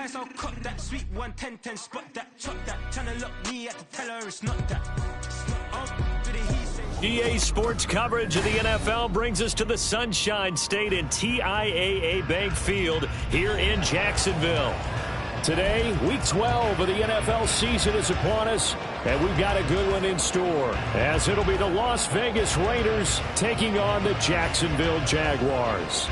Nice, I'll cut that sweet 110, spot that, chop that. Tryna lock me at the teller, it's not that. EA Sports coverage of the NFL brings us to the Sunshine State and TIAA Bank Field here in Jacksonville. Today, Week 12 of the NFL season is upon us, and we've got a good one in store, as it'll be the Las Vegas Raiders taking on the Jacksonville Jaguars.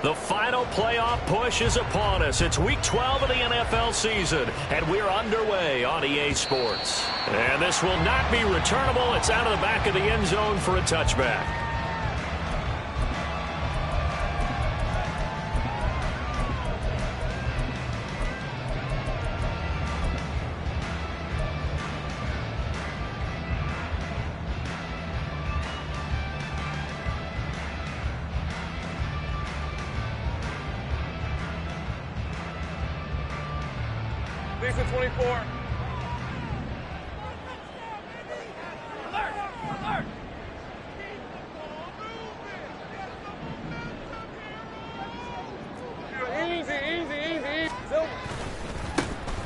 The final playoff push is upon us. It's Week 12 of the NFL season, and we're underway on EA Sports. And this will not be returnable. It's out of the back of the end zone for a touchback. Lisa 24. Alert! Alert! Easy, easy, easy.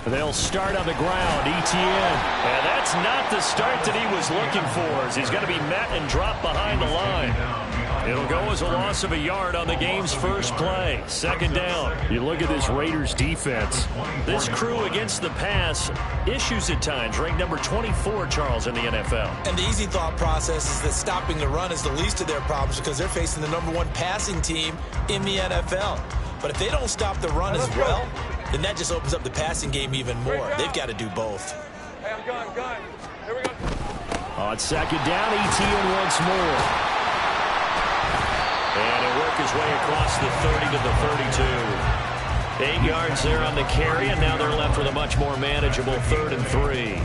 They'll start on the ground. ETN. And that's not the start that he was looking for, as he's going to be met and dropped behind the line. It'll go as a loss of a yard on the game's first play. Second down. You look at this Raiders defense. This crew against the pass, issues at times, ranked number 24, Charles, in the NFL. And the easy thought process is that stopping the run is the least of their problems because they're facing the #1 passing team in the NFL. But if they don't stop the run as well, then that just opens up the passing game even more. They've got to do both. Hey, I'm going. Here we go. On second down, ETN once more. And he'll work his way across the 30 to the 32. 8 yards there on the carry, and now they're left with a much more manageable 3rd and 3.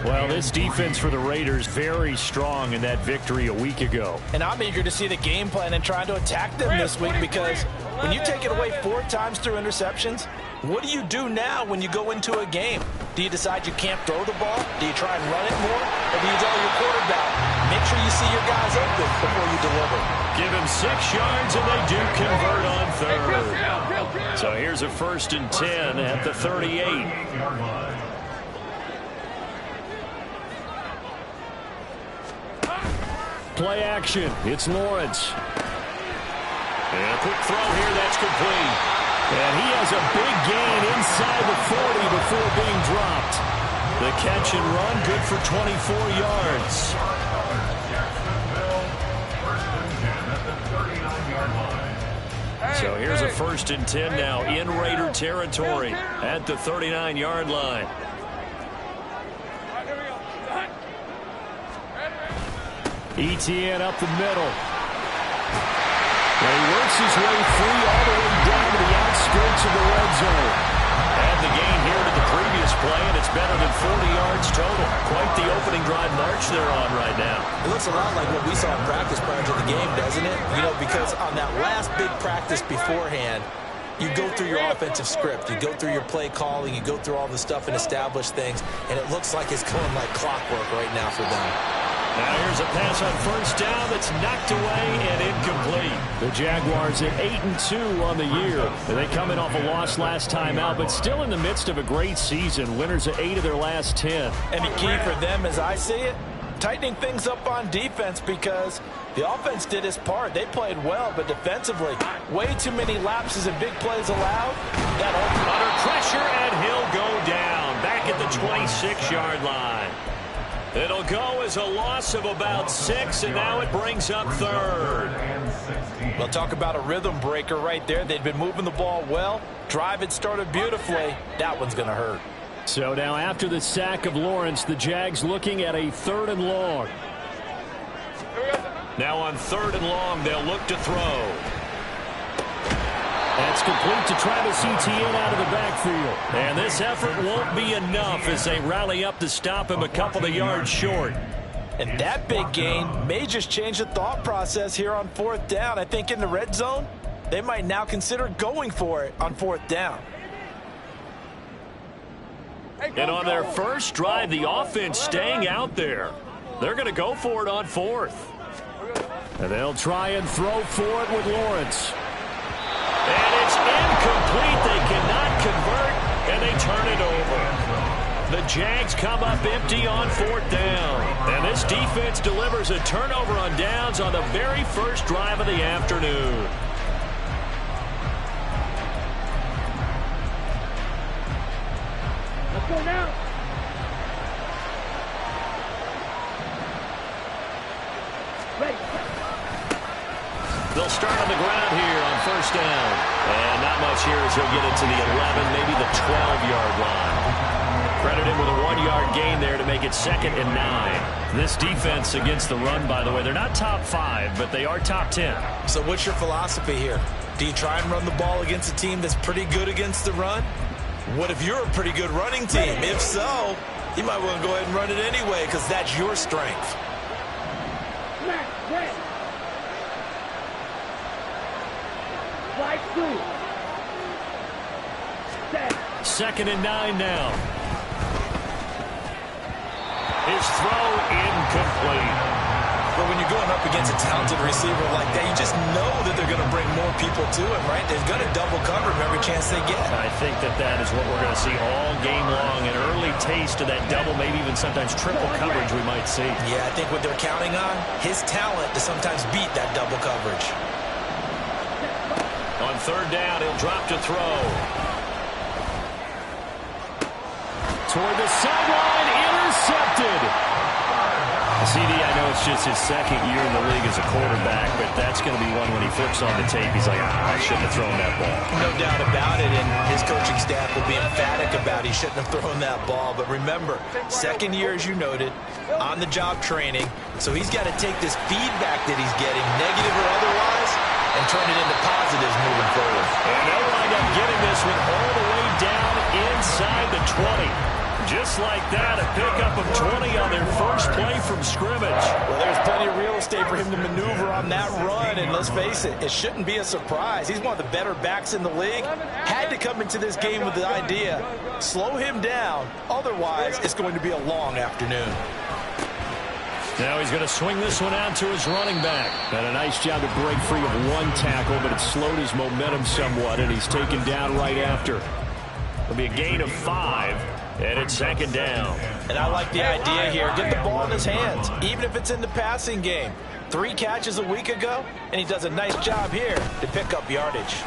Well, this defense for the Raiders very strong in that victory a week ago. And I'm eager to see the game plan and trying to attack them this week, because when you take it away 4 times through interceptions, what do you do now when you go into a game? Do you decide you can't throw the ball? Do you try and run it more? Or do you tell your quarterback, make sure you see your guys open before you deliver? Give him 6 yards, and they do convert on 3rd. So here's a 1st and 10 at the 38. Play action. It's Lawrence. And a quick throw here. That's complete. And he has a big gain inside the 40 before being dropped. The catch and run, good for 24 yards. So here's a 1st and 10 now in Raider territory at the 39-yard line. ETN up the middle. And he works his way free all the way down to the outskirts of the red zone. And the gain here to the previous play, and it's better than 40 yards total. Quite the opening drive march they're on right now. It looks a lot like what we saw in practice prior to the game, doesn't it? You know, because on that last big practice beforehand, you go through your offensive script, you go through your play calling, you go through all the stuff and establish things, and it looks like it's going like clockwork right now for them. Now here's a pass on 1st down that's knocked away and incomplete. The Jaguars at 8-2 on the year. They come in off a loss last time out, but still in the midst of a great season. Winners of 8 of their last 10. And the key for them, as I see it, tightening things up on defense, because the offense did its part. They played well, but defensively, way too many lapses and big plays allowed. That under pressure, and he'll go down back at the 26-yard line. It'll go as a loss of about 6, and now it brings up 3rd. Well, talk about a rhythm breaker right there. They'd been moving the ball well. Drive had started beautifully. That one's going to hurt. So now after the sack of Lawrence, the Jags looking at a 3rd and long. Now on 3rd and long, they'll look to throw. That's complete to Travis Etienne out of the backfield. And this effort won't be enough as they rally up to stop him a couple of yards short. And that big gain may just change the thought process here on 4th down. I think in the red zone, they might now consider going for it on 4th down. And on their first drive, the offense staying out there. They're going to go for it on 4th. And they'll try and throw for it with Lawrence. And it's incomplete. They cannot convert, and they turn it over. The Jags come up empty on 4th down. And this defense delivers a turnover on downs on the very first drive of the afternoon. Let's go now. Ready. They'll start on the ground here on 1st down. And not much here as he'll get it to the 11, maybe the 12-yard line. Credit him with a 1-yard gain there to make it 2nd and 9. This defense against the run, by the way, they're not top 5, but they are top 10. So what's your philosophy here? Do you try and run the ball against a team that's pretty good against the run? What if you're a pretty good running team? If so, you might want to go ahead and run it anyway because that's your strength. Slide through. 2nd and 9 now. His throw incomplete. But when you're going up against a talented receiver like that, you just know that they're going to bring more people to him, right? They're going to double cover him every chance they get. I think that is what we're going to see all game long. An early taste of that double, maybe even sometimes triple coverage we might see. Yeah, I think what they're counting on, his talent to sometimes beat that double coverage. On 3rd down, he'll drop to throw. Toward the sideline, intercepted. CD, I know it's just his 2nd year in the league as a quarterback, but that's going to be one when he flips on the tape, he's like, I shouldn't have thrown that ball. No doubt about it, and his coaching staff will be emphatic about he shouldn't have thrown that ball. But remember, 2nd year, as you noted, on-the-job training, so he's got to take this feedback that he's getting, negative or otherwise, and turn it into positives moving forward. And they'll wind up getting this one all the way down inside the 20. Just like that, a pickup of 20 on their first play from scrimmage. Well, there's plenty of real estate for him to maneuver on that run, and let's face it, it shouldn't be a surprise. He's one of the better backs in the league. Had to come into this game with the idea, slow him down, otherwise it's going to be a long afternoon. Now he's going to swing this one out to his running back. Done a nice job to break free of one tackle, but it slowed his momentum somewhat, and he's taken down right after. It'll be a gain of 5. And it's 2nd down. And I like the idea here. Get the ball in his hands, even if it's in the passing game. 3 catches a week ago, and he does a nice job here to pick up yardage.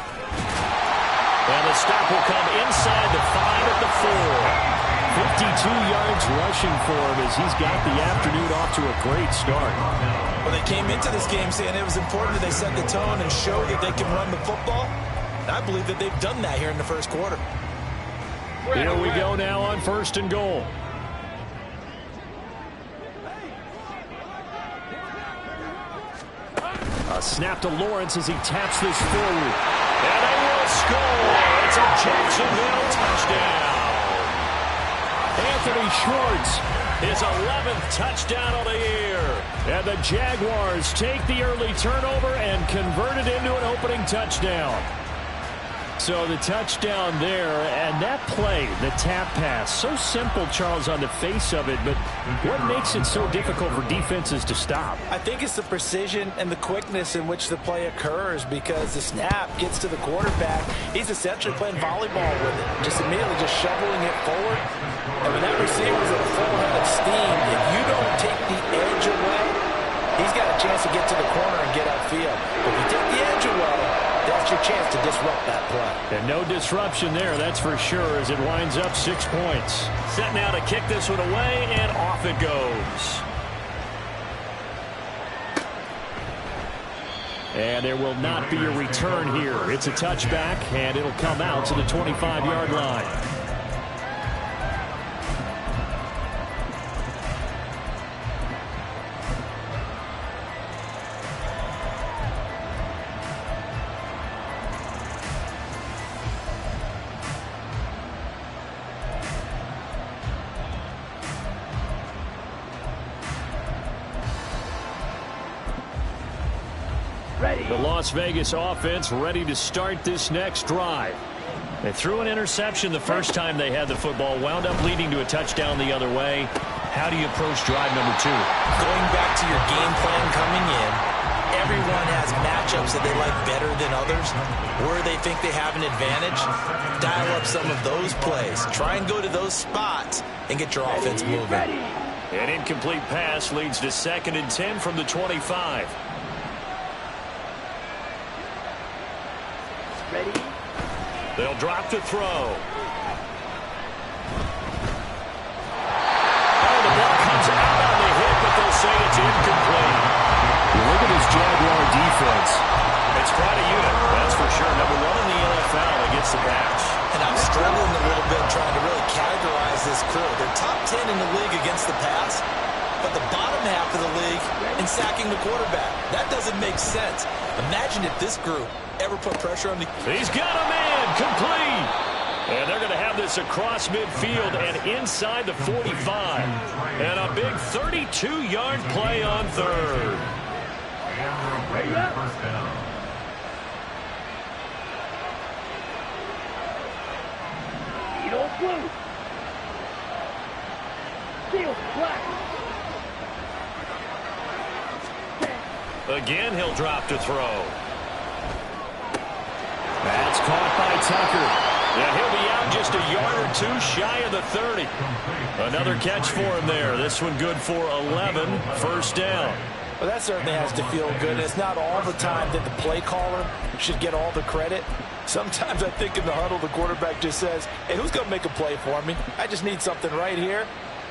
And the stop will come inside the 5 at the 4. 52 yards rushing for him as he's got the afternoon off to a great start. Well, they came into this game saying it was important that they set the tone and show that they can run the football. And I believe that they've done that here in the first quarter. Here we go now on 1st and goal. A snap to Lawrence as he taps this forward. And they will score. It's a Jacksonville touchdown. Anthony Schwartz, his 11th touchdown of the year. And the Jaguars take the early turnover and convert it into an opening touchdown. So the touchdown there, and that play, the tap pass, so simple, Charles, on the face of it, but what makes it so difficult for defenses to stop? I think it's the precision and the quickness in which the play occurs because the snap gets to the quarterback. He's essentially playing volleyball with it, just immediately just shoveling it forward. And when that receiver's at a full head of steam, if you don't take the edge away, he's got a chance to get to the corner and get upfield. If you take the edge away, that's your chance to disrupt that play. And no disruption there, that's for sure, as it winds up 6 points. Set now to kick this one away, and off it goes. And there will not be a return here. It's a touchback, and it'll come out to the 25-yard line. Ready. The Las Vegas offense ready to start this next drive. They threw an interception the first time they had the football, wound up leading to a touchdown the other way. How do you approach drive number 2? Going back to your game plan coming in, everyone has matchups that they like better than others, where they think they have an advantage. Dial up some of those plays. Try and go to those spots and get your offense moving. An incomplete pass leads to 2nd and 10 from the 25. Ready. They'll drop to throw. Oh, the ball comes out on the hit, but they'll say it's incomplete. Look at this Jaguar defense. It's quite a unit, that's for sure. Number 1 in the NFL against the pass. And I'm struggling a little bit trying to really categorize this crew. They're top 10 in the league against the pass, but the bottom half of the league in sacking the quarterback. That doesn't make sense. Imagine if this group ever put pressure on the... He's got a man, complete. And they're going to have this across midfield and inside the 45. And a big 32-yard play on 3rd. Blue. Field black. Again, he'll drop to throw. That's caught by Tucker. Yeah, he'll be out just a yard or 2 shy of the 30. Another catch for him there. This one good for 11. First down. Well, that certainly has to feel good. It's not all the time that the play caller should get all the credit. Sometimes I think in the huddle, the quarterback just says, hey, who's going to make a play for me? I just need something right here.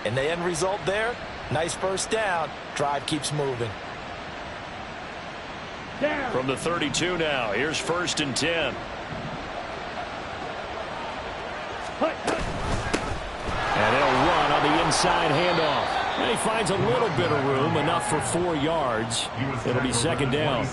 And the end result there, nice first down. Drive keeps moving. Down. From the 32 now, here's 1st and 10. And they'll run on the inside handoff. And he finds a little bit of room, enough for 4 yards. It'll be 2nd down.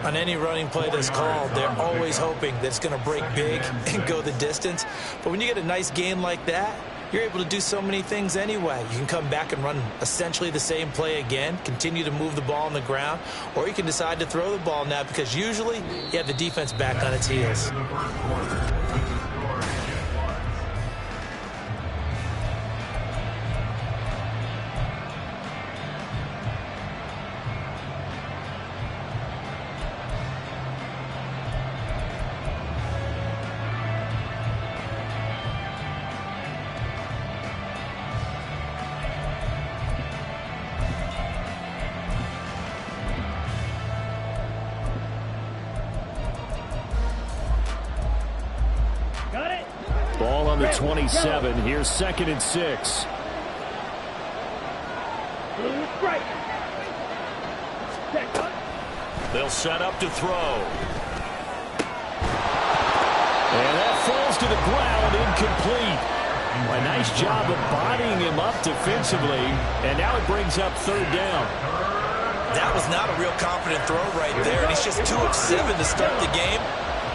On any running play that's called, they're always hoping that it's going to break big and go the distance. But when you get a nice game like that, you're able to do so many things anyway. You can come back and run essentially the same play again, continue to move the ball on the ground, or you can decide to throw the ball now because usually you have the defense back on its heels. Ball on the 27. Here's 2nd and 6. Blue is bright. Set up. They'll set up to throw. And that falls to the ground, incomplete. A nice job of bodying him up defensively. And now it brings up 3rd down. That was not a real confident throw right there. And he's just 2 of 7 to start the game.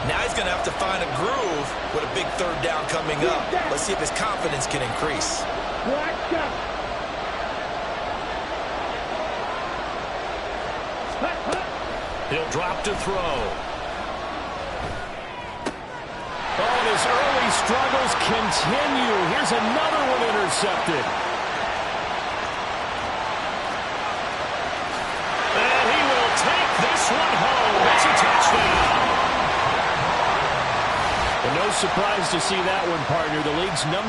Now he's going to have to find a groove with a big 3rd down coming up. Let's see if his confidence can increase. He'll drop to throw. Oh, and his early struggles continue. Here's another one intercepted. And he will take this one home. It's a touchdown. And no surprise to see that one, partner. The league's #1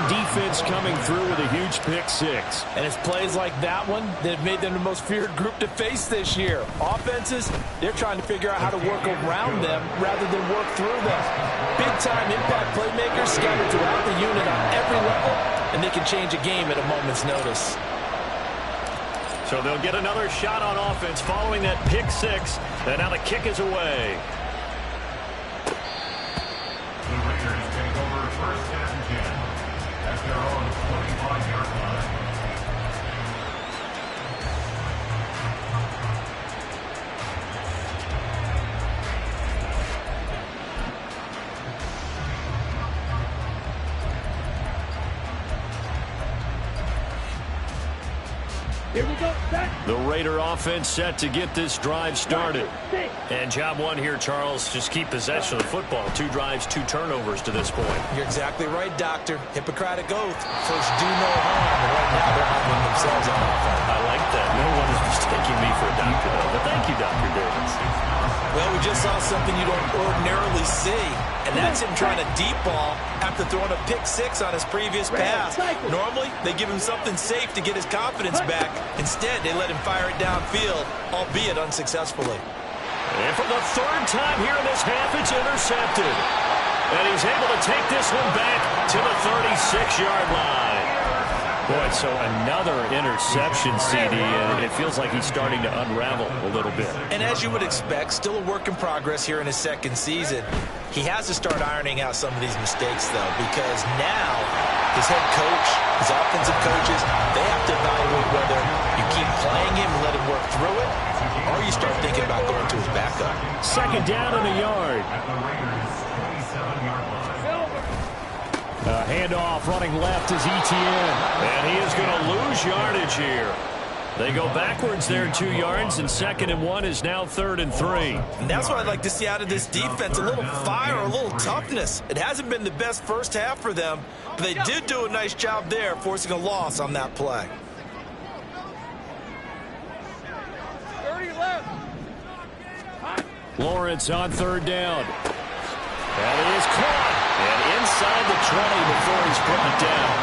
defense coming through with a huge pick 6. And it's plays like that one that have made them the most feared group to face this year. Offenses, they're trying to figure out how to work around them rather than work through them. Big-time impact playmakers scattered throughout the unit on every level, and they can change a game at a moment's notice. So they'll get another shot on offense following that pick 6. And now the kick is away. Here we go. Set. The Raider offense set to get this drive started. And job one here, Charles, just keep possession of the football. 2 drives, 2 turnovers to this point. You're exactly right, Doctor. Hippocratic oath. First, do no harm. And right now, they're harming themselves on offense. I like that. No one is mistaking me for a doctor, though. But thank you, Dr. Davis. Well, we just saw something you don't ordinarily see, and that's him trying to deep ball after throwing a pick 6 on his previous pass. Normally, they give him something safe to get his confidence back. Instead, they let him fire it downfield, albeit unsuccessfully. And for the 3rd time here in this half, it's intercepted. And he's able to take this one back to the 36-yard line. Boy, so another interception, CD, and it feels like he's starting to unravel a little bit. And as you would expect, still a work in progress here in his 2nd season. He has to start ironing out some of these mistakes, though, because now his head coach, his offensive coaches, they have to evaluate whether you keep playing him and let him work through it, or you start thinking about going to his backup. 2nd down and a yard. Handoff running left is Etienne. And he is going to lose yardage here. They go backwards there 2 yards, and 2nd and 1 is now 3rd and 3. And that's what I'd like to see out of this defense, a little fire, a little toughness. It hasn't been the best first half for them, but they did do a nice job there, forcing a loss on that play. 30 left. Lawrence on 3rd down. And it is caught. And inside the 20 before he's brought down.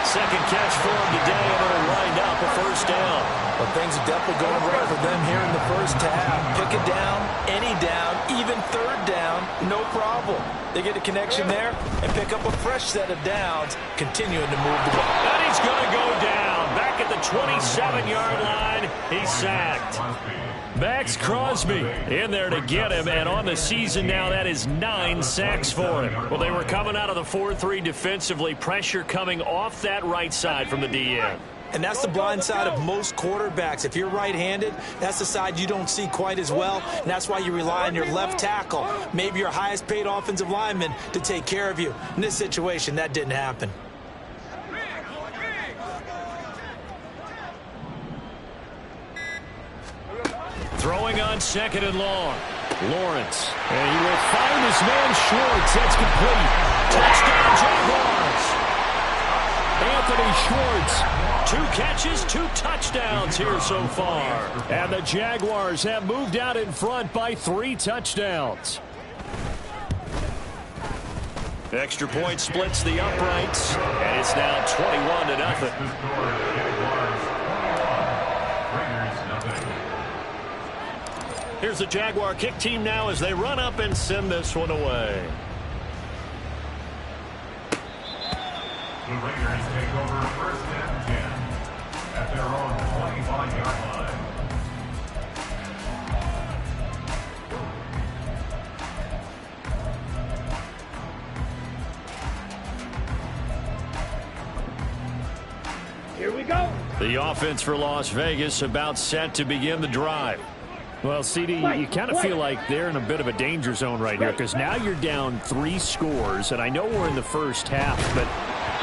2nd catch for him today, and it'll wind up a 1st down. Well, things are definitely going right for them here in the first half. Pick a down, any down, even 3rd down, no problem. They get a connection there and pick up a fresh set of downs, continuing to move the ball. And he's going to go down. Back at the 27-yard line, he's sacked. Max Crosby in there to get him, and on the season now, that is 9 sacks for him. Well, they were coming out of the 4-3 defensively, pressure coming off that right side from the DN. And that's the blind side of most quarterbacks. If you're right-handed, that's the side you don't see quite as well, and that's why you rely on your left tackle, maybe your highest-paid offensive lineman, to take care of you. In this situation, that didn't happen. Throwing on 2nd and long. Lawrence. And he will find his man Schwartz. That's complete. Touchdown, Jaguars. Anthony Schwartz. 2 catches, 2 touchdowns here so far. And the Jaguars have moved out in front by 3 touchdowns. Extra point splits the uprights. And it's now 21-0. Here's the Jaguar kick team now as they run up and send this one away. The Raiders take over 1st and 10 at their own 25-yard line. Here we go. The offense for Las Vegas about set to begin the drive. Well, CD, you kind of feel like they're in a bit of a danger zone right here because now you're down 3 scores, and I know we're in the first half, but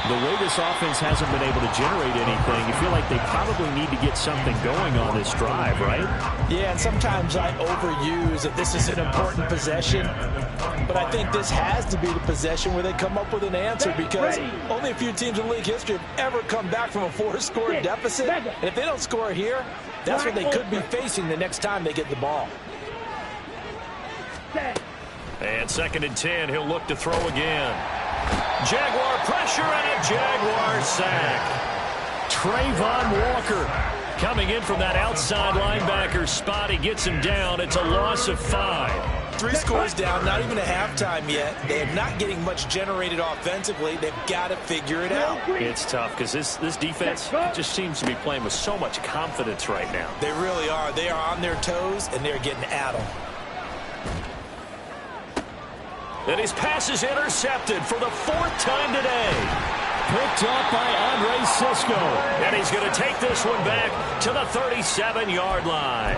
the way this offense hasn't been able to generate anything, you feel like they probably need to get something going on this drive, right? Yeah, and sometimes I overuse that this is an important possession, but I think this has to be the possession where they come up with an answer because only a few teams in league history have ever come back from a 4-score deficit, and if they don't score here, that's what they could be facing the next time they get the ball. And 2nd and 10, he'll look to throw again. Jaguar pressure and a Jaguar sack. Trayvon Walker coming in from that outside linebacker spot. He gets him down. It's a loss of 5. 3 scores down, not even a halftime yet. They are not getting much generated offensively. They've got to figure it out. It's tough because this defense just seems to be playing with so much confidence right now. They really are. They are on their toes, and they're getting at them. And his pass is intercepted for the 4th time today. Picked up by Andre Cisco. And he's going to take this one back to the 37-yard line.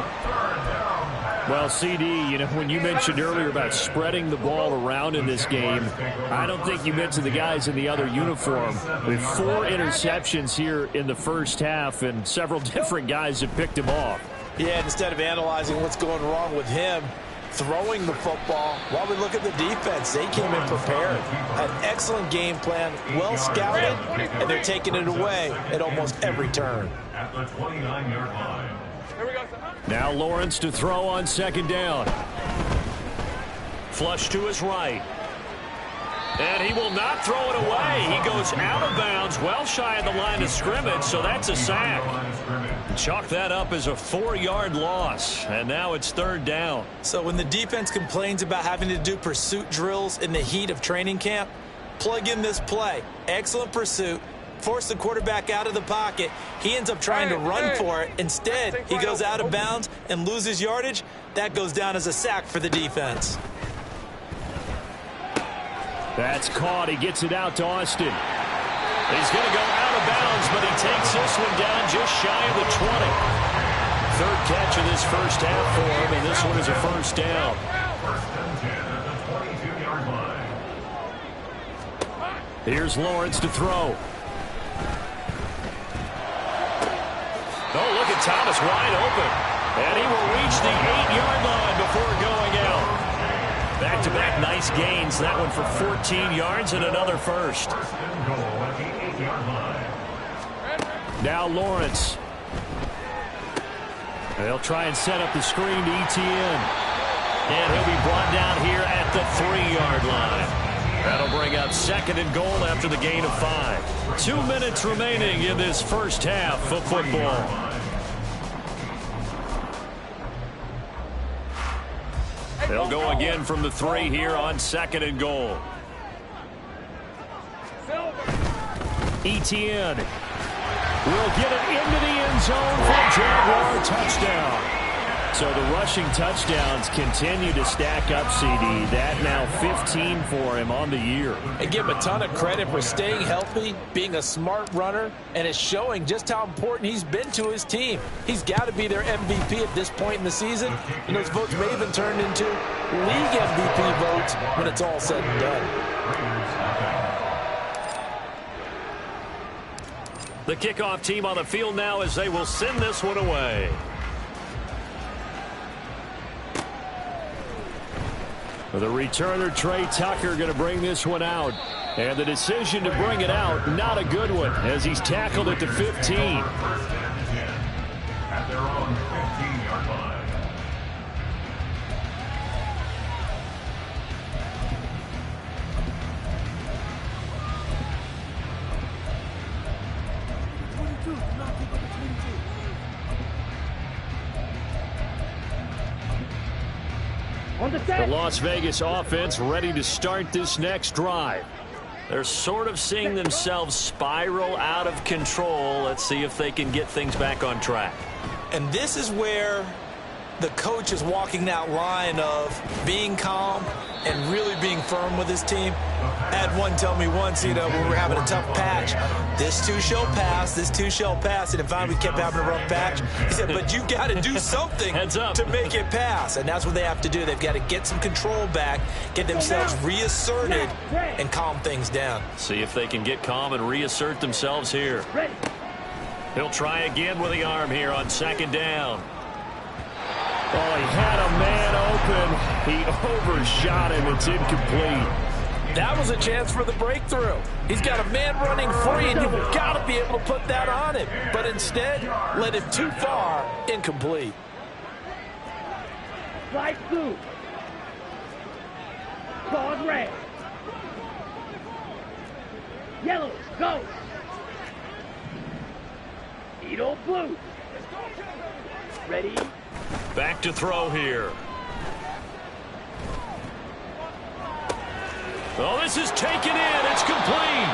Well, CD, you know, when you mentioned earlier about spreading the ball around in this game, I don't think you mentioned the guys in the other uniform. With 4 interceptions here in the first half, and several different guys have picked him off. Yeah, instead of analyzing what's going wrong with him, throwing the football, while we look at the defense, they came in prepared. Had an excellent game plan, well scouted, and they're taking it away at almost every turn. At the 29-yard line. Now Lawrence to throw on second down. Flush to his right. And he will not throw it away. He goes out of bounds, well shy of the line of scrimmage, so that's a sack. Chalk that up as a 4-yard loss, and now it's third down. So when the defense complains about having to do pursuit drills in the heat of training camp, plug in this play. Excellent pursuit. Force the quarterback out of the pocket. He ends up trying to run for it. Instead, he goes out of bounds and loses yardage. That goes down as a sack for the defense. That's caught. He gets it out to Austin. He's going to go out of bounds, but he takes this one down just shy of the 20. Third catch of this first half for him, and this one is a first down. First and 10 at the 22-yard line. Here's Lawrence to throw. Oh, look at Thomas wide open. And he will reach the 8-yard line before going out. Back-to-back nice gains. That one for 14 yards and another first. First and goal at the 8-yard line. Now Lawrence. They'll try and set up the screen to ETN. And he'll be brought down here at the 3-yard line. That'll bring up second and goal after the gain of 5. 2 minutes remaining in this first half of football. They'll go again from the 3 here on second and goal. ETN will get it into the end zone for a Jaguar touchdown. So the rushing touchdowns continue to stack up, CD. That now 15 for him on the year. And give him a ton of credit for staying healthy, being a smart runner, and it's showing just how important he's been to his team. He's got to be their MVP at this point in the season, and those votes may even turn into league MVP votes when it's all said and done. The kickoff team on the field now as they will send this one away. The returner, Trey Tucker, going to bring this one out. And the decision to bring it out, not a good one, as he's tackled at the 15. First and 10 at their own 15-yard line. The Las Vegas offense ready to start this next drive. They're sort of seeing themselves spiral out of control. Let's see if they can get things back on track. And this is where the coach is walking that line of being calm and really being firm with his team. I had one tell me once, when we were having a tough patch, this too shall pass, this too shall pass. And finally we kept having a rough patch. He said, but you got to do something to make it pass. And that's what they have to do. They've got to get some control back, get themselves reasserted, and calm things down. See if they can get calm and reassert themselves here. He'll try again with the arm here on second down. Oh, he had a man open. He overshot him. It's incomplete. That was a chance for the breakthrough. He's got a man running free, and you've got to be able to put that on him. But instead, led him too far, incomplete. Slide through. Card red. Yellow, go. Edo blue. Ready? Back to throw here. Oh, this is taken in. It's complete.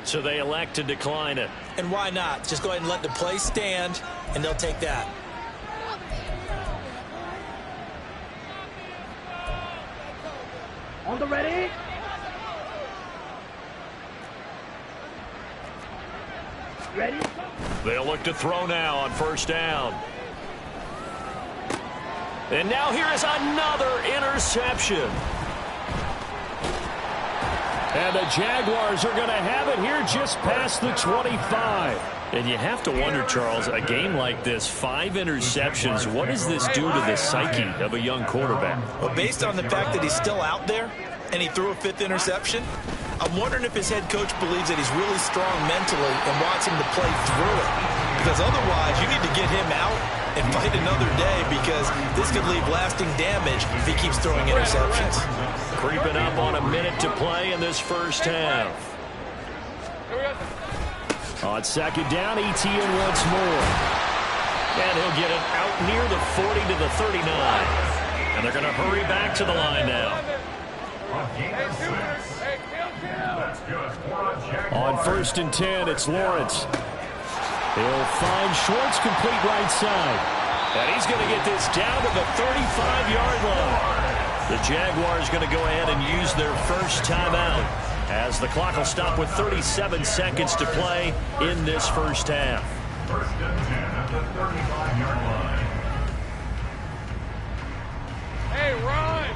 So they elect to decline it. And why not? Just go ahead and let the play stand, and they'll take that. On the ready? Ready? They'll look to throw now on first down. And now here is another interception. And the Jaguars are going to have it here just past the 25. And you have to wonder, Charles, a game like this, 5 interceptions, what does this do to the psyche of a young quarterback? Well, based on the fact that he's still out there and he threw a 5th interception, I'm wondering if his head coach believes that he's really strong mentally and wants him to play through it. Because otherwise, you need to get him out and fight another day, because this could leave lasting damage if he keeps throwing interceptions. Creeping up on a minute to play in this first half. On second down, ETN once more. And he'll get it out near the 40 to the 39. And they're going to hurry back to the line now. On first and 10, it's Lawrence. He'll find Schwartz, complete right side. And he's going to get this down to the 35-yard line. The Jaguars going to go ahead and use their first timeout, as the clock will stop with 37 seconds to play in this first half. First and 10 at the 35-yard line. Hey, run!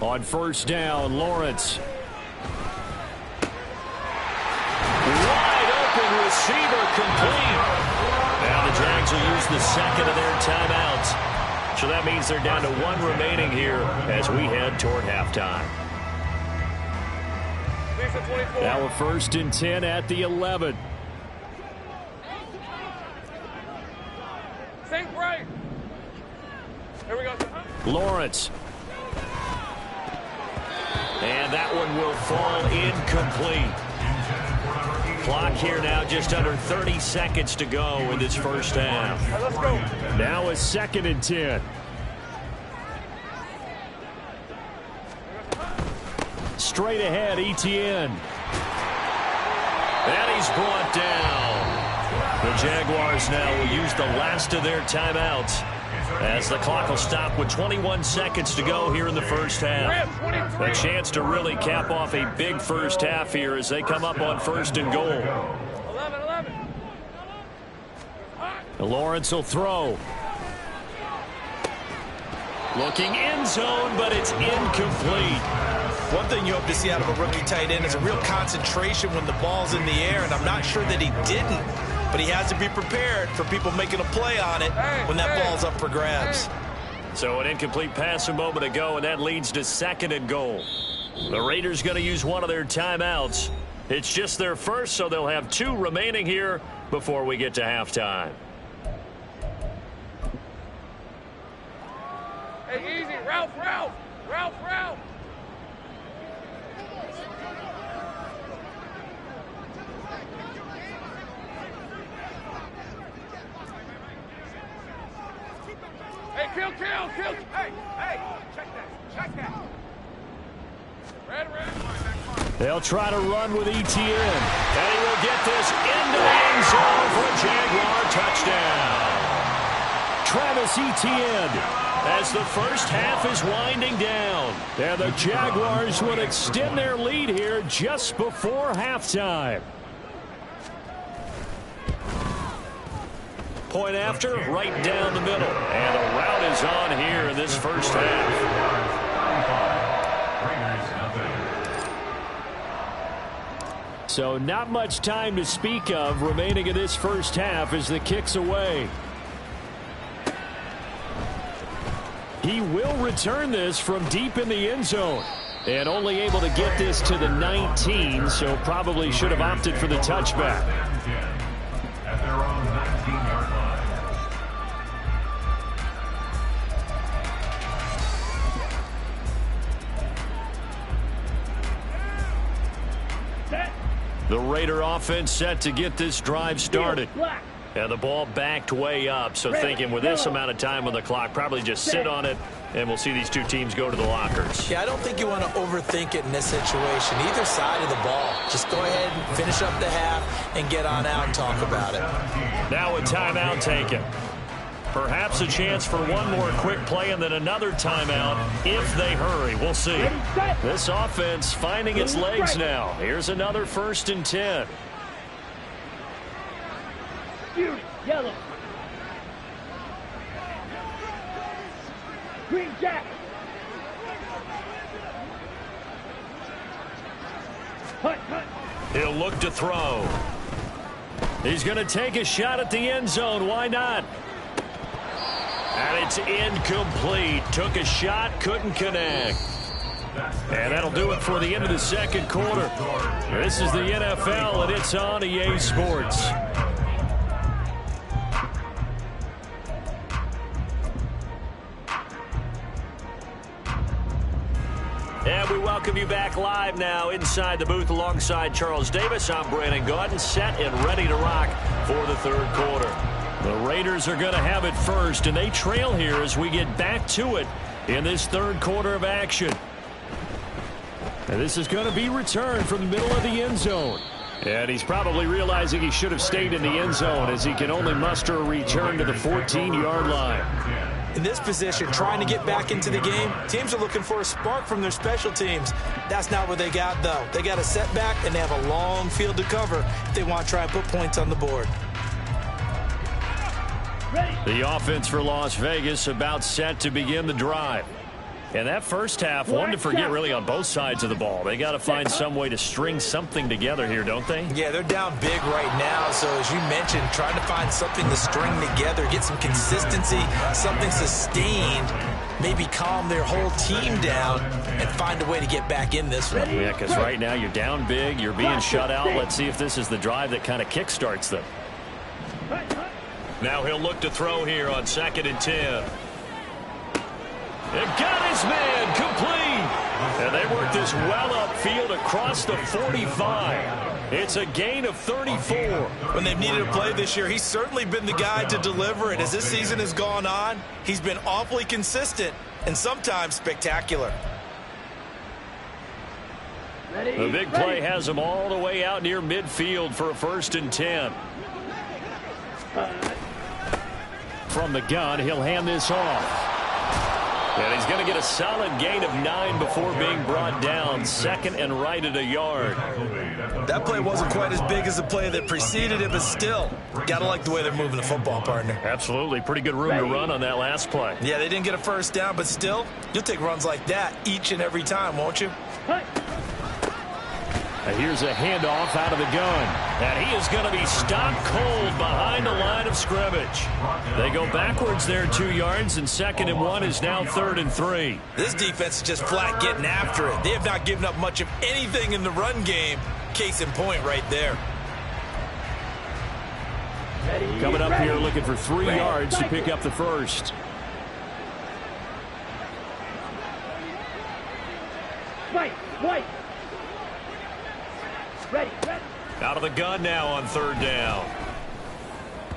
On first down, Lawrence. Wide open receiver, complete. Now the Jags will use the second of their timeouts. So that means they're down to 1 remaining here as we head toward halftime. Now a first and 10 at the 11. Think right. Here we go. Lawrence. And that one will fall incomplete. Clock here now just under 30 seconds to go in this first half. Right, let's go. Now a second and 10. Straight ahead, ETN. And he's brought down. The Jaguars now will use the last of their timeouts, as the clock will stop with 21 seconds to go here in the first half. A chance to really cap off a big first half here as they come up on first and goal. 11. Lawrence will throw. Looking end zone, but it's incomplete. One thing you hope to see out of a rookie tight end is a real concentration when the ball's in the air, and I'm not sure that he didn't. But he has to be prepared for people making a play on it when that ball's up for grabs. So an incomplete pass a moment ago, and that leads to second and goal. The Raiders going to use one of their timeouts. It's just their first, so they'll have 2 remaining here before we get to halftime. Hey, easy. Ralph. Hey, kill. Hey, check that. Red. They'll try to run with ETN. And he will get this into the end zone for a Jaguar touchdown. Travis Etienne, as the first half is winding down. And the Jaguars will extend their lead here just before halftime. Point after, right down the middle. And the route is on here in this first half. So not much time to speak of remaining in this first half as the kick's away. He will return this from deep in the end zone. And only able to get this to the 19, so probably should have opted for the touchback. At their own 19-yard line. The Raider offense set to get this drive started. And the ball backed way up, so thinking with this amount of time on the clock, probably just sit on it, and we'll see these 2 teams go to the lockers. Yeah, I don't think you want to overthink it in this situation. Either side of the ball. Just go ahead and finish up the half and get on out and talk about it. Now a timeout taken. Perhaps a chance for one more quick play and then another timeout if they hurry. We'll see. This offense finding its legs now. Here's another 1st and 10. Yellow. Green jack. Hut. He'll look to throw. He's going to take a shot at the end zone. Why not? And it's incomplete. Took a shot, couldn't connect. And that'll do it for the end of the 2nd quarter. This is the NFL, and it's on EA Sports. And we welcome you back live now inside the booth alongside Charles Davis. I'm Brandon Gaudin, set and ready to rock for the 3rd quarter. The Raiders are going to have it first, and they trail here as we get back to it in this 3rd quarter of action. And this is going to be returned from the middle of the end zone. And he's probably realizing he should have stayed in the end zone as he can only muster a return to the 14-yard line. In this position, trying to get back into the game, teams are looking for a spark from their special teams. That's not what they got, though. They got a setback, and they have a long field to cover if they want to try and put points on the board. The offense for Las Vegas about set to begin the drive. And that first half, one to forget really on both sides of the ball. They got to find some way to string something together here, don't they? Yeah, they're down big right now. So as you mentioned, trying to find something to string together, get some consistency, something sustained, maybe calm their whole team down and find a way to get back in this one. Yeah, because right now you're down big, you're being shut out. Let's see if this is the drive that kind of kickstarts them. Now he'll look to throw here on 2nd and 10. And got his man complete. And they work this well upfield across the 45. It's a gain of 34. When they've needed a play this year, he's certainly been the guy to deliver it. As this season has gone on, he's been awfully consistent and sometimes spectacular. The big play has him all the way out near midfield for a 1st and 10. From the gun, he'll hand this off. And he's going to get a solid gain of 9 before being brought down. 2nd and right at a yard. That play wasn't quite as big as the play that preceded it, but still, got to like the way they're moving the football, partner. Absolutely. Pretty good room to run on that last play. Yeah, they didn't get a 1st down, but still, you'll take runs like that each and every time, won't you? And here's a handoff out of the gun. And he is going to be stopped cold behind the line of scrimmage. They go backwards there 2 yards, and 2nd and 1 is now 3rd and 3. This defense is just flat getting after it. They have not given up much of anything in the run game. Case in point right there. Coming up here looking for 3 yards to pick up the first. White. Ready. Out of the gun now on 3rd down.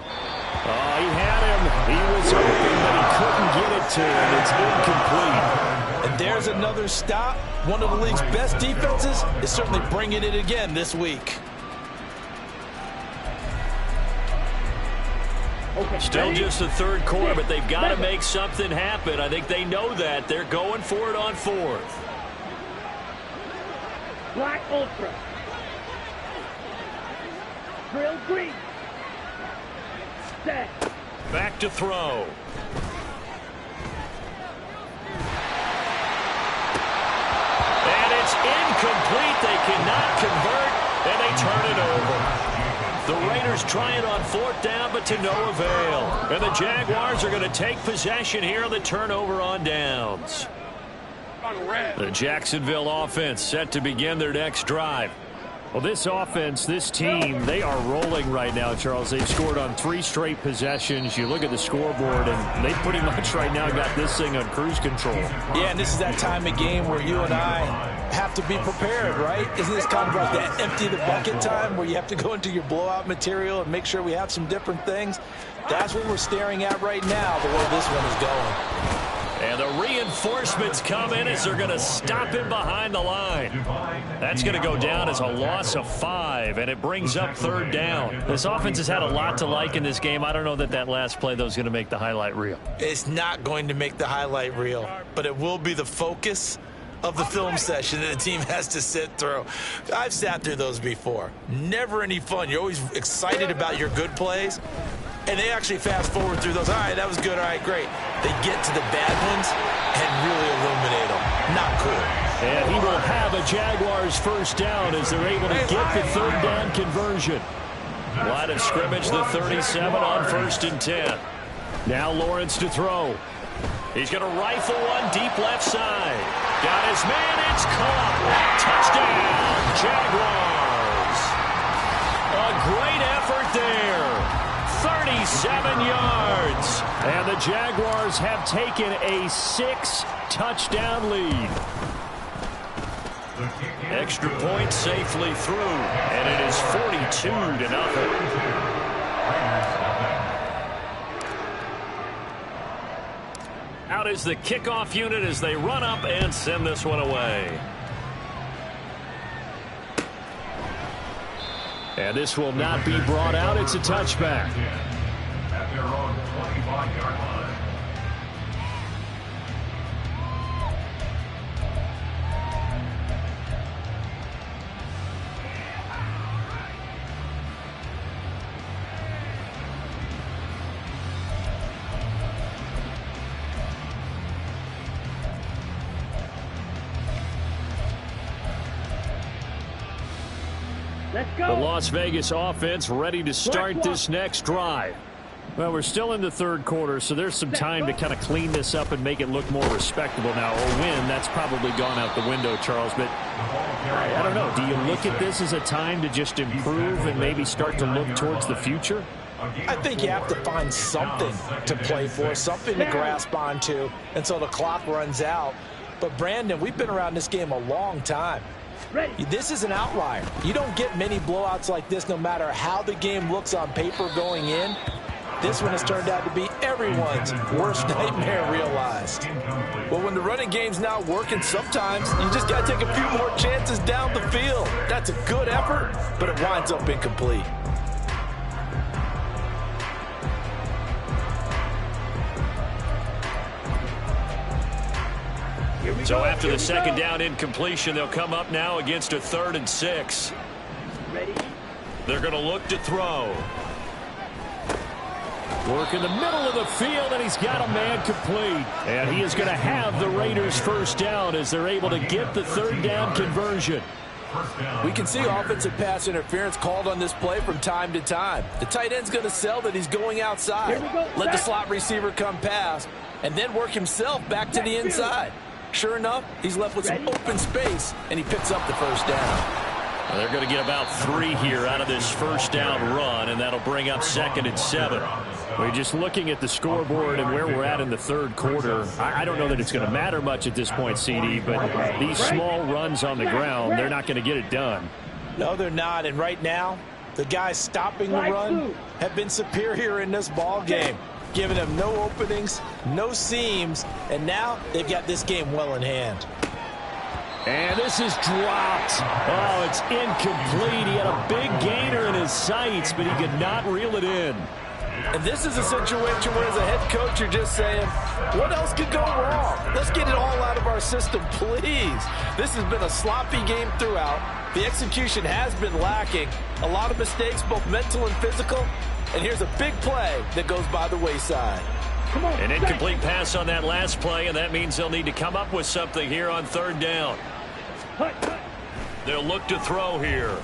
Oh, he had him. He was hoping, but he couldn't get it to him. It's incomplete. And there's another stop. One of the league's best defenses is certainly bringing it again this week. Still just the 3rd quarter, but they've got to make something happen. I think they know that. They're going for it on 4th. Black Ultra. Drill green. Set. Back to throw. And it's incomplete. They cannot convert, and they turn it over. The Raiders try it on 4th down, but to no avail. And the Jaguars are going to take possession here on the turnover on downs. The Jacksonville offense set to begin their next drive. Well, this offense, this team, they are rolling right now, Charles. They've scored on 3 straight possessions. You look at the scoreboard, and they pretty much right now got this thing on cruise control. Yeah, and this is that time of game where you and I have to be prepared, right? Isn't this kind of like that empty the bucket time where you have to go into your blowout material and make sure we have some different things? That's what we're staring at right now, the way this one is going. And And the reinforcements come in as they're going to stop him behind the line. That's going to go down as a loss of 5, and it brings up 3rd down. This offense has had a lot to like in this game. I don't know that last play, though, is going to make the highlight reel. It's not going to make the highlight reel, but it will be the focus of the film session that the team has to sit through. I've sat through those before. Never any fun. You're always excited about your good plays, and they actually fast forward through those. All right, that was good. All right, great. They get to the bad ones and really illuminate them. Not cool. And he will have a Jaguars 1st down as they're able to get the 3rd down conversion. Line of scrimmage, the 37 on 1st and 10. Now Lawrence to throw. He's going to rifle one deep left side. Got his man. It's caught. Touchdown, Jaguars. A great effort there. 37 yards. And the Jaguars have taken a 6-touchdown lead. Extra point safely through. And it is 42-0. Out is the kickoff unit as they run up and send this one away. And this will not be brought out. It's a touchback. At their own 25-yard line. Let's The go. Las Vegas offense ready to start this next drive. Well, we're still in the 3rd quarter, so there's some time to kind of clean this up and make it look more respectable now. Or win, that's probably gone out the window, Charles. But I don't know. Do you look at this as a time to just improve and maybe start to look towards the future? I think you have to find something to play for, something to grasp onto until the clock runs out. But, Brandon, we've been around this game a long time. This is an outlier. You don't get many blowouts like this no matter how the game looks on paper going in. This one has turned out to be everyone's worst nightmare realized. Well, when the running game's not working, sometimes you just got to take a few more chances down the field. That's a good effort, but it winds up incomplete. So after the 2nd down incompletion, they'll come up now against a 3rd and 6. Ready? They're going to look to throw. Work in the middle of the field, and he's got a man complete. And he is going to have the Raiders 1st down as they're able to get the 3rd down conversion. We can see offensive pass interference called on this play from time to time. The tight end's going to sell that he's going outside. Let the slot receiver come past, and then work himself back to the inside. Sure enough, he's left with some open space, and he picks up the 1st down. Well, they're going to get about 3 here out of this 1st down run, and that'll bring up 2nd and 7. We're just looking at the scoreboard and where we're at in the 3rd quarter. I don't know that it's going to matter much at this point, CD, but these small runs on the ground, they're not going to get it done. No, they're not, and right now, the guys stopping the run have been superior in this ball game, giving them no openings, no seams, and now they've got this game well in hand. And this is dropped. Oh, it's incomplete. He had a big gainer in his sights, but he could not reel it in. And this is a situation where as a head coach you're just saying, what else could go wrong? Let's get it all out of our system, please. This has been a sloppy game throughout. The execution has been lacking. A lot of mistakes, both mental and physical. And here's a big play that goes by the wayside. An incomplete pass on that last play, and that means they'll need to come up with something here on 3rd down. They'll look to throw here.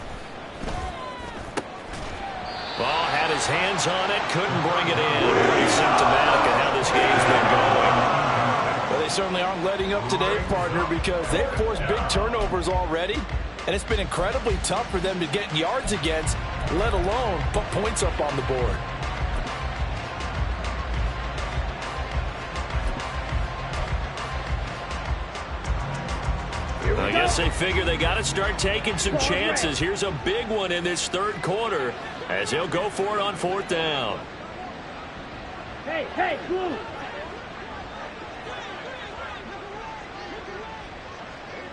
Ball had his hands on it, couldn't bring it in. Pretty symptomatic of how this game's been going. Well, they certainly aren't letting up today, partner, because they've forced big turnovers already, and it's been incredibly tough for them to get yards against, let alone put points up on the board. I guess they figure they got to start taking some chances. Here's a big one in this 3rd quarter as he'll go for it on 4th down. Hey, blue.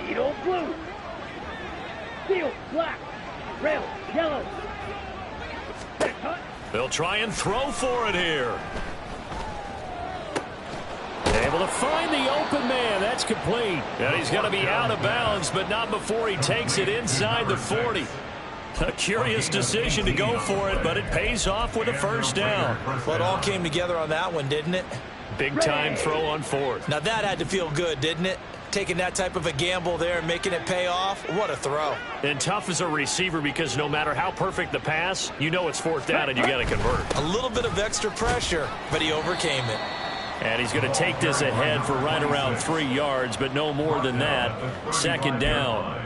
Needle blue. Field black. Rail yellow. Set cut. They'll try and throw for it here. Able to find the open man. That's complete. And he's going to be out of bounds, but not before he takes it inside the 40. A curious decision to go for it, but it pays off with a first down. Well, it all came together on that one, didn't it? Big time throw on fourth. Now that had to feel good, didn't it? Taking that type of a gamble there and making it pay off. What a throw. And tough as a receiver because no matter how perfect the pass, you know it's fourth down and you got to convert. A little bit of extra pressure, but he overcame it. And he's going to take this ahead for right around 3 yards, but no more than that. Second down.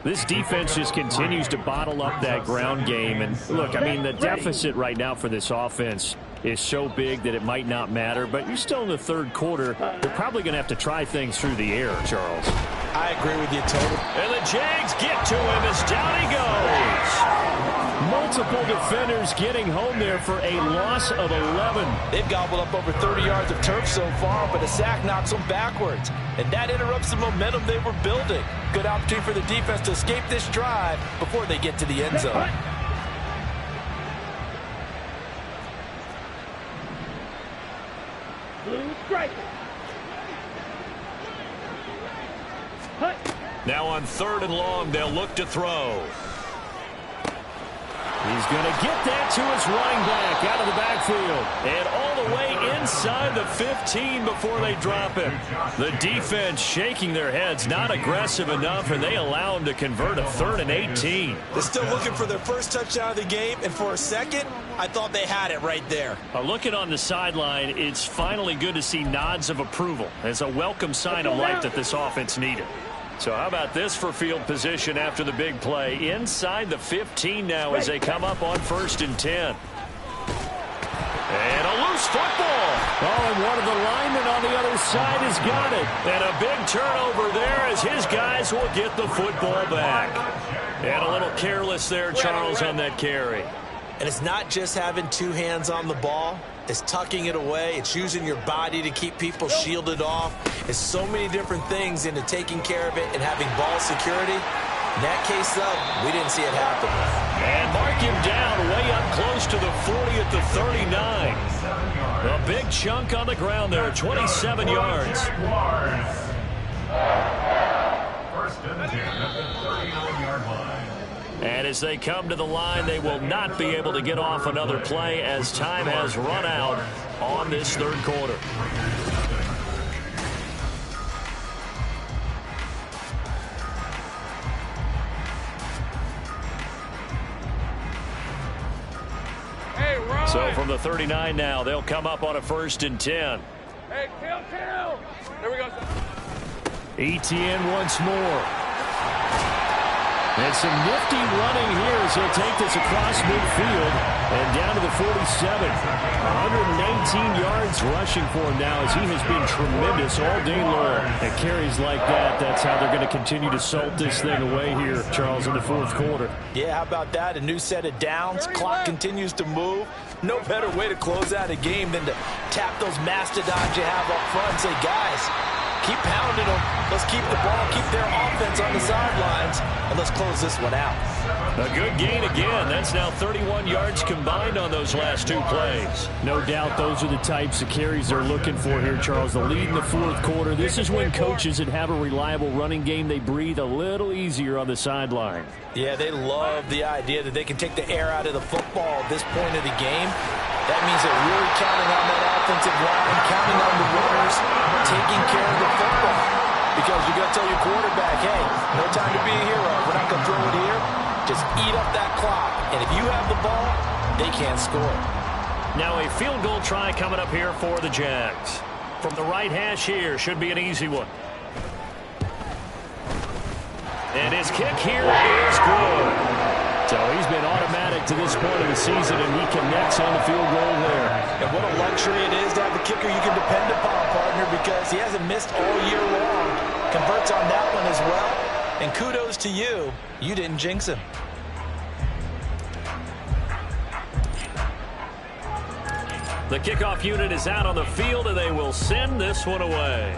This defense just continues to bottle up that ground game. And look, I mean, the deficit right now for this offense is so big that it might not matter. But you're still in the third quarter. They're probably going to have to try things through the air, Charles. I agree with you totally. And the Jags get to him as down he goes. Multiple defenders getting home there for a loss of 11. They've gobbled up over 30 yards of turf so far, but a sack knocks them backwards. And that interrupts the momentum they were building. Good opportunity for the defense to escape this drive before they get to the end zone. Blue striker. Hut. Now on 3rd and long, they'll look to throw. He's going to get that to his running back out of the backfield. And all the way inside the 15 before they drop him. The defense shaking their heads, not aggressive enough, and they allow him to convert a 3rd and 18. They're still looking for their first touchdown of the game, and for a second, I thought they had it right there. Looking on the sideline, it's finally good to see nods of approval as a welcome sign of life that this offense needed. So how about this for field position after the big play? Inside the 15 now as they come up on 1st and 10. And a loose football. Oh, and one of the linemen on the other side has got it. And a big turnover there as his guys will get the football back. And a little careless there, Charles, on that carry. And it's not just having two hands on the ball. It's tucking it away. It's using your body to keep people shielded off. It's so many different things into taking care of it and having ball security. In that case, though, we didn't see it happen. And mark him down way up close to the 40 at the 39. A big chunk on the ground there, 27 yards. 1st and 10 at the 39-yard line. And as they come to the line, they will not be able to get off another play as time has run out on this 3rd quarter. Hey, run. So from the 39 now, they'll come up on a 1st and 10. Hey, kill. There we go. ETN once more. And some nifty running here as he'll take this across midfield and down to the 47. 118 yards rushing for him now as he has been tremendous all day long. And carries like that, that's how they're going to continue to salt this thing away here, Charles, in the 4th quarter. Yeah, how about that? A new set of downs. Clock continues to move. No better way to close out a game than to tap those mastodons you have up front and say, guys, keep pounding them. Let's keep the ball, keep their offense on the sidelines, and let's close this one out. A good gain again. That's now 31 yards combined on those last 2 plays. No doubt those are the types of carries they're looking for here, Charles. The lead in the 4th quarter. This is when coaches that have a reliable running game, they breathe a little easier on the sideline. Yeah, they love the idea that they can take the air out of the football at this point of the game. That means they're really counting on that offensive line, counting on the runners, taking care of the football. Because you're going to tell your quarterback, hey, no time to be a hero. We're not going to throw it here. Just eat up that clock. And if you have the ball, they can't score. Now a field goal try coming up here for the Jags. From the right hash here, should be an easy one. And his kick here is good. So he's been automatic to this point of the season, and he connects on the field goal there. And what a luxury it is to have a kicker you can depend upon, partner, because he hasn't missed all year long. Converts on that one as well. And kudos to you. You didn't jinx him. The kickoff unit is out on the field, and they will send this one away.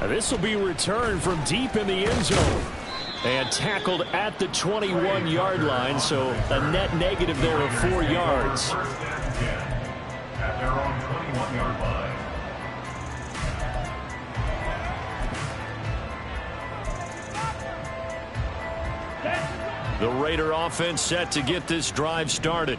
This will be returned from deep in the end zone. And tackled at the 21-yard line, so a net negative there of 4 yards. First and 10 at their own 21-yard line. The Raider offense set to get this drive started.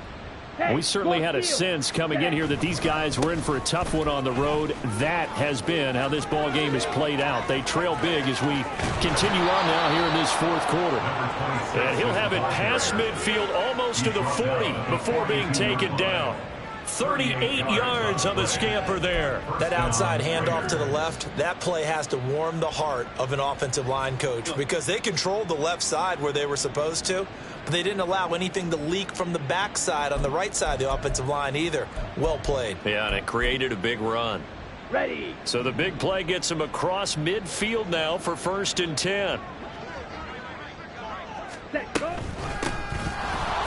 We certainly had a sense coming in here that these guys were in for a tough one on the road. That has been how this ball game has played out. They trail big as we continue on now here in this fourth quarter. And he'll have it past midfield almost to the 40 before being taken down. 38 yards on the scamper there. That outside handoff to the left, that play has to warm the heart of an offensive line coach because they controlled the left side where they were supposed to, but they didn't allow anything to leak from the backside on the right side of the offensive line either. Well played. Yeah, and it created a big run. Ready. So the big play gets him across midfield now for 1st and 10. Set, go.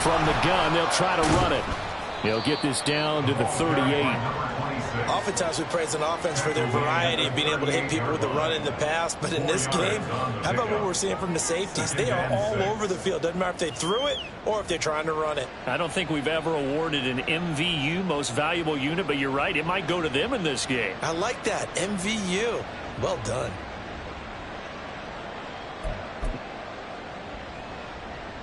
From the gun, they'll try to run it. He'll get this down to the 38. Oftentimes we praise an offense for their variety of being able to hit people with the run in the pass, but in this game, how about what we're seeing from the safeties? They are all over the field. Doesn't matter if they threw it or if they're trying to run it. I don't think we've ever awarded an MVU, most valuable unit, but you're right, it might go to them in this game. I like that, MVU. Well done.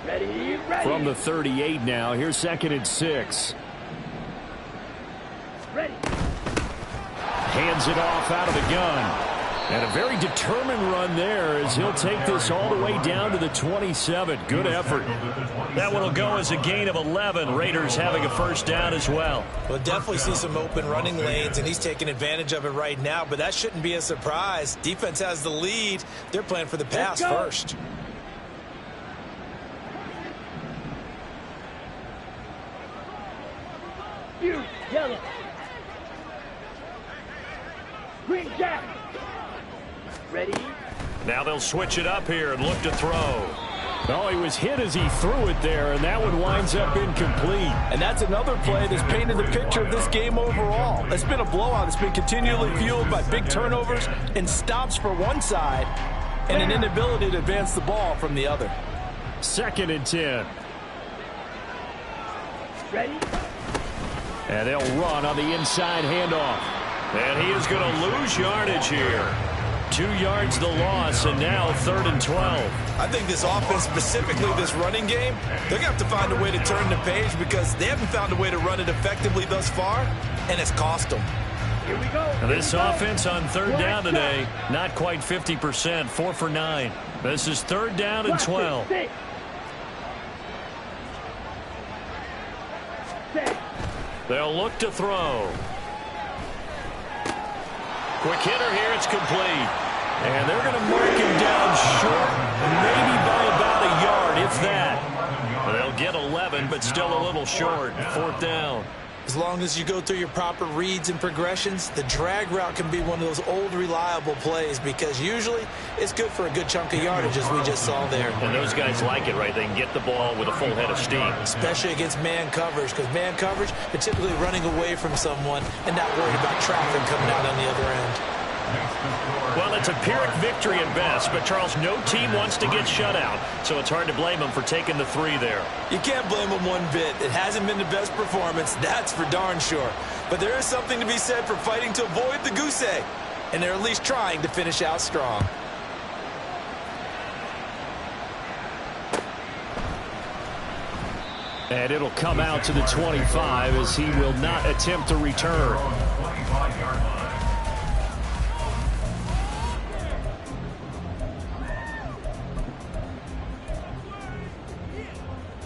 Ready, ready. From the 38 now, here's 2nd and 6. Ready. Hands it off out of the gun. And a very determined run there as he'll take this all the way down to the 27. Good effort. That one will go as a gain of 11. Raiders having a 1st down as well. We'll definitely see some open running lanes, and he's taking advantage of it right now, but that shouldn't be a surprise. Defense has the lead. They're playing for the pass first. You, yellow. Green jack. Ready. Now they'll switch it up here and look to throw. Oh, he was hit as he threw it there, and that one winds up incomplete. And that's another play that's painted the picture of this game overall. It's been a blowout. It's been continually fueled by big turnovers and stops for one side and an inability to advance the ball from the other. 2nd and 10. Ready. And they'll run on the inside handoff. And he is going to lose yardage here. 2 yards the loss, and now 3rd and 12. I think this offense, specifically this running game, they're going to have to find a way to turn the page because they haven't found a way to run it effectively thus far, and it's cost them. Here we go. And this offense on 3rd down today, not quite 50%, 4 for 9. This is 3rd down and 12. They'll look to throw. Quick hitter here, it's complete. And they're going to mark him down short, maybe by about a yard, if that. They'll get 11, but still a little short. 4th down. As long as you go through your proper reads and progressions, the drag route can be one of those old reliable plays because usually it's good for a good chunk of yardage as we just saw there. And those guys like it, right? They can get the ball with a full head of steam. Especially against man coverage because man coverage, they're typically running away from someone and not worried about traffic coming out on the other end. Well, it's a Pyrrhic victory at best, but Charles, no team wants to get shut out, so it's hard to blame them for taking the 3 there. You can't blame them one bit. It hasn't been the best performance, that's for darn sure. But there is something to be said for fighting to avoid the goose egg, and they're at least trying to finish out strong. And it'll come out to the 25 as he will not attempt to return.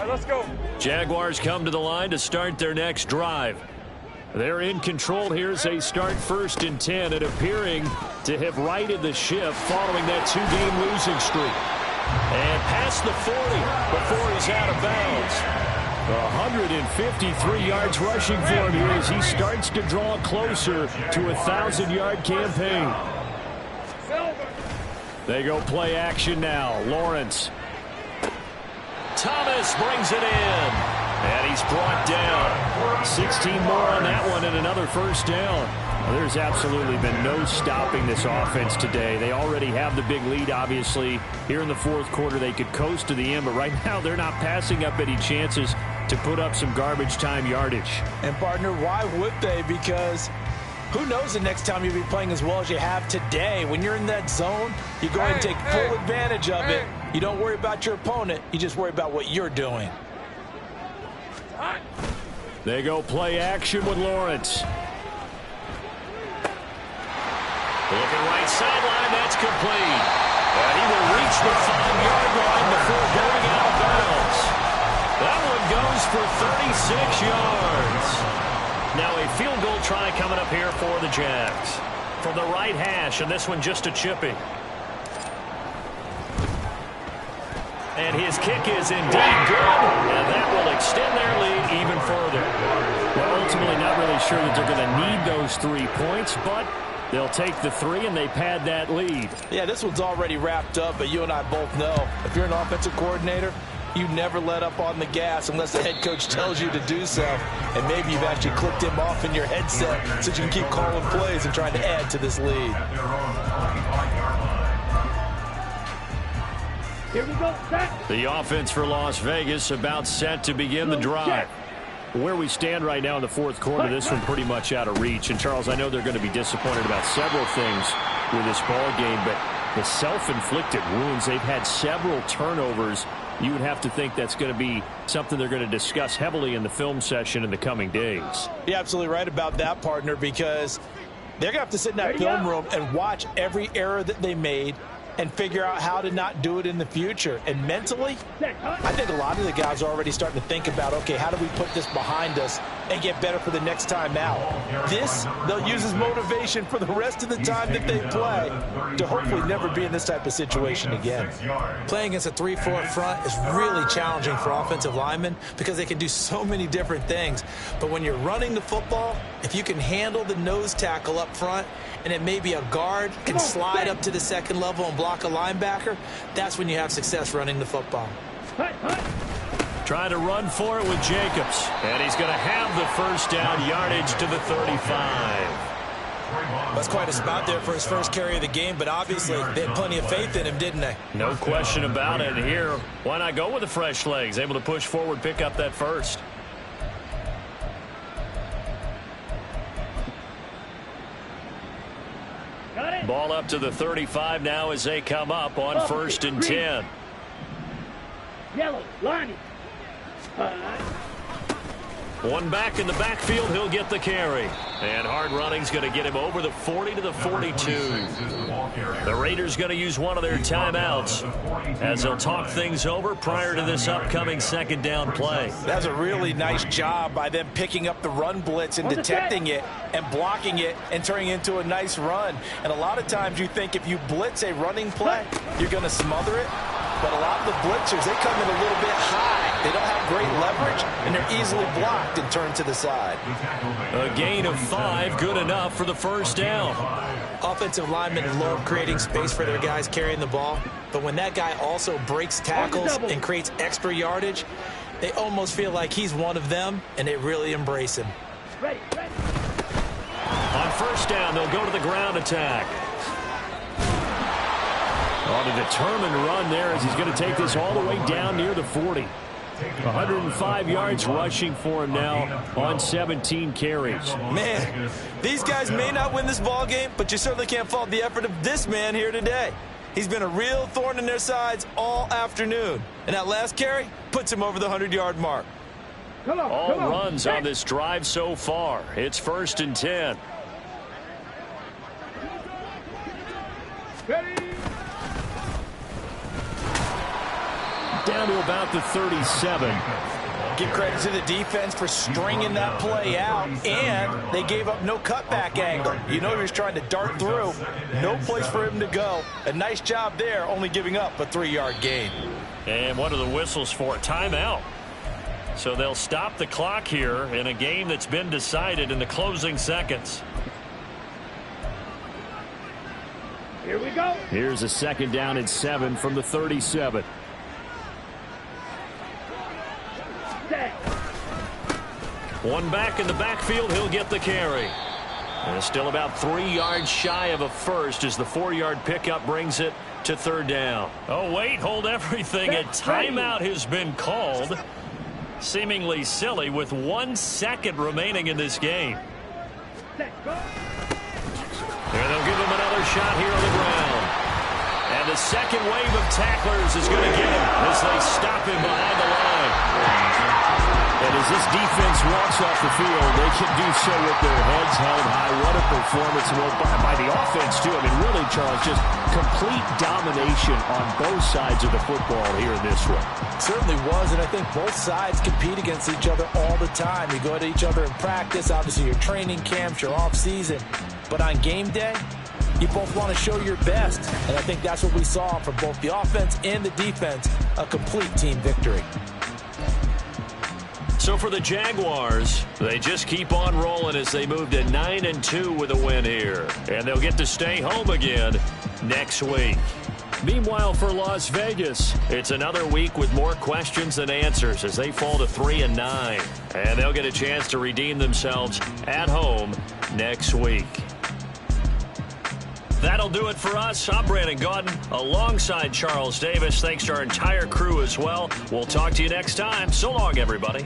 Let's go. Jaguars come to the line to start their next drive. They're in control here as they start 1st and 10 and appearing to have righted the ship following that 2-game losing streak. And past the 40 before he's out of bounds. 153 yards rushing for him here as he starts to draw closer to a 1,000-yard campaign. They go play action now. Lawrence. Thomas brings it in. And he's brought down. 16 more on that one and another 1st down. Well, there's absolutely been no stopping this offense today. They already have the big lead, obviously. Here in the fourth quarter, they could coast to the end, but right now they're not passing up any chances to put up some garbage time yardage. And, partner, why would they? Because who knows the next time you'll be playing as well as you have today. When you're in that zone, you go ahead and take full advantage of it. You don't worry about your opponent. You just worry about what you're doing. They go play action with Lawrence. Looking right sideline, that's complete. And he will reach the 5-yard line before going out of bounds. That one goes for 36 yards. Now a field goal try coming up here for the Jags. From the right hash, and this one just a chippy. And his kick is indeed good, and that will extend their lead even further. Well, ultimately not really sure that they're going to need those 3 points, but they'll take the 3 and they pad that lead. Yeah, this one's already wrapped up, but you and I both know if you're an offensive coordinator, you never let up on the gas unless the head coach tells you to do so. And maybe you've actually clicked him off in your headset so you can keep calling plays and trying to add to this lead. Here we go, set. The offense for Las Vegas about set to begin the drive. Where we stand right now in the fourth quarter, this one pretty much out of reach. And, Charles, I know they're going to be disappointed about several things with this ball game, but the self-inflicted wounds, they've had several turnovers. You would have to think that's going to be something they're going to discuss heavily in the film session in the coming days. You're absolutely right about that, partner, because they're going to have to sit in that film room and watch every error that they made and figure out how to not do it in the future. And mentally, I think a lot of the guys are already starting to think about, okay, how do we put this behind us and get better for the next time out? This, they'll use as motivation for the rest of the time that they play to hopefully never be in this type of situation again. Playing against a 3-4 front is really challenging for offensive linemen because they can do so many different things. But when you're running the football, if you can handle the nose tackle up front, and it may be a guard can slide up to the second level and block a linebacker, that's when you have success running the football. Trying to run for it with Jacobs. And he's going to have the first down, yardage to the 35. That's quite a spot there for his first carry of the game, but obviously they had plenty of faith in him, didn't they? No question about it. Here, why not go with the fresh legs? Able to push forward, pick up that first. Ball up to the 35 now as they come up on 1st and 10. Yellow, line. One back in the backfield, he'll get the carry. And hard running's going to get him over the 40 to the 42. The Raiders going to use one of their timeouts as they'll talk things over prior to this upcoming second down play. That's a really nice job by them picking up the run blitz and detecting it and blocking it and turning it into a nice run. And a lot of times you think if you blitz a running play, you're going to smother it. But a lot of the blitzers, they come in a little bit high. They don't have great leverage, and they're easily blocked and turned to the side. A gain of 5, good enough for the first down. Offensive linemen love creating space for their guys carrying the ball, but when that guy also breaks tackles and creates extra yardage, they almost feel like he's one of them, and they really embrace him. On first down, they'll go to the ground attack. On a determined run there as he's going to take this all the way down near the 40. 105 yards rushing for him now on 17 carries. Man, these guys may not win this ball game, but you certainly can't fault the effort of this man here today. He's been a real thorn in their sides all afternoon. And that last carry puts him over the 100-yard mark. All runs on this drive so far. It's 1st and 10. Down to about the 37. Give credit to the defense for stringing that play out, and they gave up no cutback angle. You know he was trying to dart through. No place for him to go. A nice job there, only giving up a 3-yard gain. And what are the whistles for? Timeout. So they'll stop the clock here in a game that's been decided in the closing seconds. Here we go. Here's a 2nd down and 7 from the 37. One back in the backfield, he'll get the carry. And it's still about 3 yards shy of a first as the 4-yard pickup brings it to third down. Oh, wait, hold everything. A timeout has been called. Seemingly silly with 1 second remaining in this game. And they'll give him another shot here on the ground. And the second wave of tacklers is going to get him as they stop him behind the line. And as this defense walks off the field, they can do so with their heads held high. What a performance by the offense, too. I mean, really, Charles, just complete domination on both sides of the football here in this one. Certainly was, and I think both sides compete against each other all the time. You go at each other in practice, obviously your training camps, your off-season. But on game day, you both want to show your best. And I think that's what we saw from both the offense and the defense, a complete team victory. So for the Jaguars, they just keep on rolling as they move to 9-2 with a win here. And they'll get to stay home again next week. Meanwhile, for Las Vegas, it's another week with more questions than answers as they fall to 3-9. And they'll get a chance to redeem themselves at home next week. That'll do it for us. I'm Brandon Gaudin alongside Charles Davis. Thanks to our entire crew as well. We'll talk to you next time. So long, everybody.